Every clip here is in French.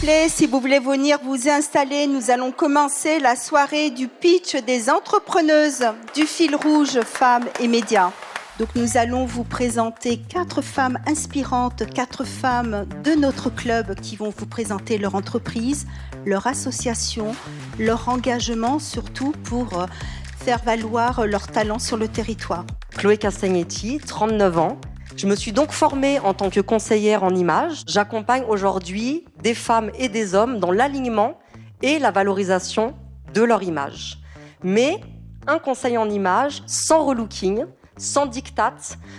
plaît, si vous voulez venir vous installer, nous allons commencer la soirée du pitch des entrepreneuses du fil rouge femmes et médias. Donc nous allons vous présenter 4 femmes inspirantes, 4 femmes de notre club qui vont vous présenter leur entreprise, leur association, leur engagement surtout pour faire valoir leurs talents sur le territoire. Chloé Castagnetti, 39 ans. Je me suis donc formée en tant que conseillère en images. J'accompagne aujourd'hui des femmes et des hommes dans l'alignement et la valorisation de leur image. Mais un conseil en images sans relooking, sans diktat,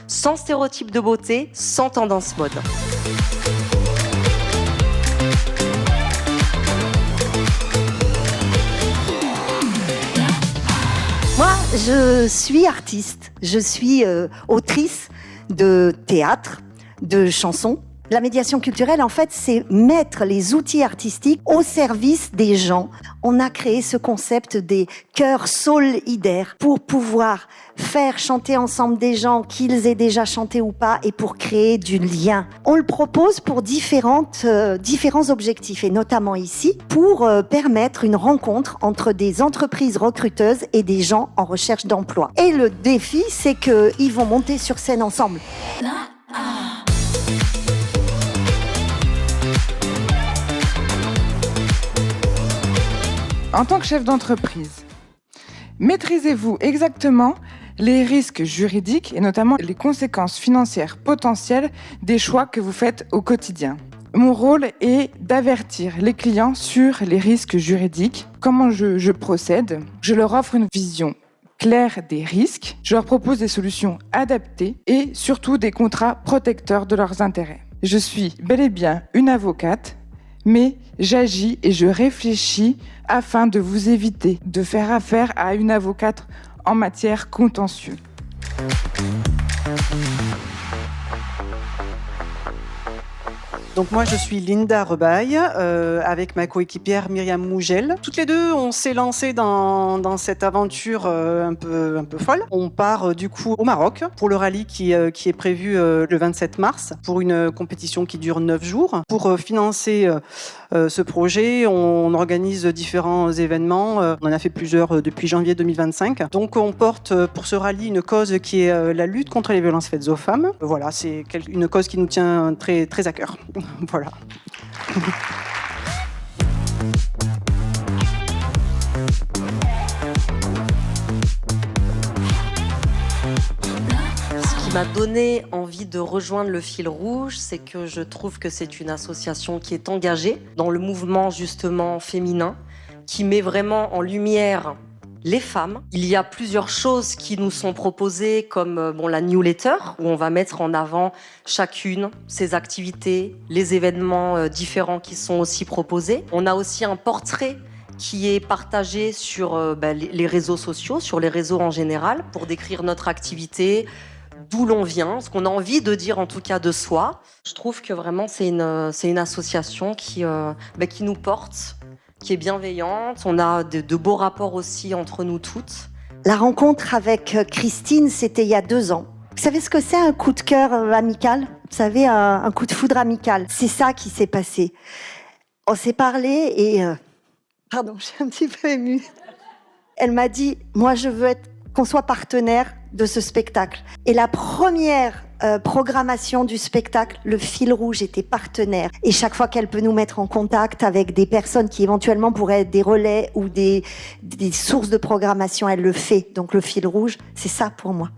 sans stéréotype de beauté, sans tendance mode. Moi, je suis artiste, je suis autrice de théâtre, de chansons. La médiation culturelle, en fait, c'est mettre les outils artistiques au service des gens. On a créé ce concept des chœurs solidaires pour pouvoir faire chanter ensemble des gens, qu'ils aient déjà chanté ou pas, et pour créer du lien. On le propose pour différents objectifs, et notamment ici, pour permettre une rencontre entre des entreprises recruteuses et des gens en recherche d'emploi. Et le défi, c'est qu'ils vont monter sur scène ensemble. En tant que chef d'entreprise, maîtrisez-vous exactement les risques juridiques et notamment les conséquences financières potentielles des choix que vous faites au quotidien? Mon rôle est d'avertir les clients sur les risques juridiques. Comment je procède? Je leur offre une vision claire des risques, je leur propose des solutions adaptées et surtout des contrats protecteurs de leurs intérêts. Je suis bel et bien une avocate, mais j'agis et je réfléchis afin de vous éviter de faire affaire à une avocate en matière contentieuse. Donc moi je suis Linda Rebaille avec ma coéquipière Myriam Mougel. Toutes les deux on s'est lancées dans cette aventure un peu folle. On part du coup au Maroc pour le rallye qui est prévu le 27 mars pour une compétition qui dure 9 jours. Pour financer ce projet, on organise différents événements. On en a fait plusieurs depuis janvier 2025. Donc on porte pour ce rallye une cause qui est la lutte contre les violences faites aux femmes. Voilà, c'est une cause qui nous tient très, très à cœur. Voilà. Ce qui m'a donné envie de rejoindre le fil rouge, c'est que je trouve que c'est une association qui est engagée dans le mouvement justement féminin, qui met vraiment en lumière les femmes. Il y a plusieurs choses qui nous sont proposées comme la newsletter où on va mettre en avant chacune ses activités, les événements différents qui sont aussi proposés. On a aussi un portrait qui est partagé sur les réseaux sociaux, sur les réseaux en général pour décrire notre activité, d'où l'on vient, ce qu'on a envie de dire en tout cas de soi. Je trouve que vraiment c'est une association qui nous porte, qui est bienveillante. On a de beaux rapports aussi entre nous toutes. La rencontre avec Christine, c'était il y a 2 ans. Vous savez ce que c'est un coup de cœur amical? Vous savez, un coup de foudre amical. C'est ça qui s'est passé. On s'est parlé et... Pardon, je suis un petit peu émue. Elle m'a dit, moi je veux qu'on soit partenaire de ce spectacle. Et la première programmation du spectacle, le fil rouge était partenaire. Et chaque fois qu'elle peut nous mettre en contact avec des personnes qui éventuellement pourraient être des relais ou des sources de programmation, elle le fait. Donc le fil rouge, c'est ça pour moi.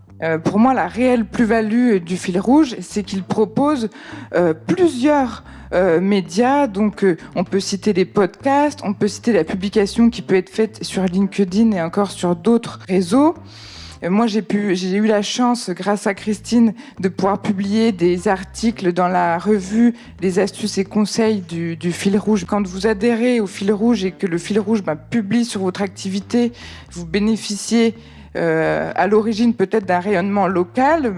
Pour moi, la réelle plus-value du fil rouge, c'est qu'il propose plusieurs médias. Donc, on peut citer les podcasts, on peut citer la publication qui peut être faite sur LinkedIn et encore sur d'autres réseaux. Moi, j'ai eu la chance, grâce à Christine, de pouvoir publier des articles dans la revue Les astuces et conseils du fil rouge. Quand vous adhérez au fil rouge et que le fil rouge publie sur votre activité, vous bénéficiez à l'origine peut-être d'un rayonnement local,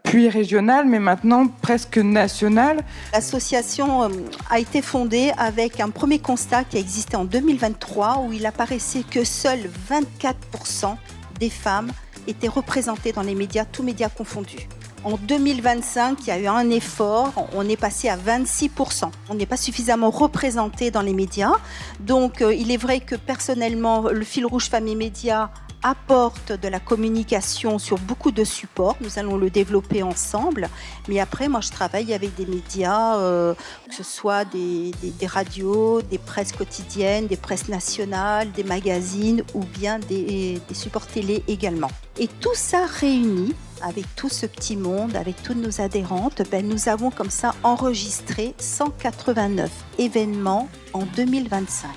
puis régional, mais maintenant presque national. L'association a été fondée avec un premier constat qui a existé en 2023 où il apparaissait que seuls 24% des femmes étaient représentées dans les médias, tous médias confondus. En 2025, il y a eu un effort, on est passé à 26%. On n'est pas suffisamment représenté dans les médias. Donc, il est vrai que personnellement, le fil rouge Femmes et Médias apporte de la communication sur beaucoup de supports. Nous allons le développer ensemble. Mais après, moi, je travaille avec des médias, que ce soit des radios, des presses quotidiennes, des presses nationales, des magazines ou bien des supports télé également. Et tout ça réuni, avec tout ce petit monde, avec toutes nos adhérentes, nous avons comme ça enregistré 189 événements en 2025.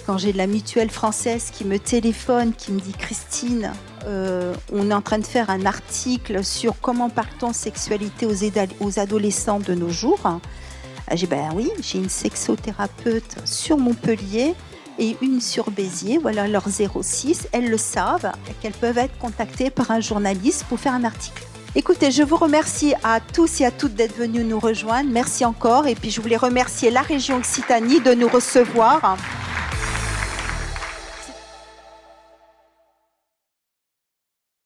Quand j'ai de la mutuelle française qui me téléphone, qui me dit « Christine, on est en train de faire un article sur comment parle-t-on sexualité aux adolescents de nos jours », j'ai dit « oui, j'ai une sexothérapeute sur Montpellier et une sur Béziers, voilà leur 06, elles le savent, qu'elles peuvent être contactées par un journaliste pour faire un article. » Écoutez, je vous remercie à tous et à toutes d'être venus nous rejoindre. Merci encore. Et puis, je voulais remercier la région Occitanie de nous recevoir.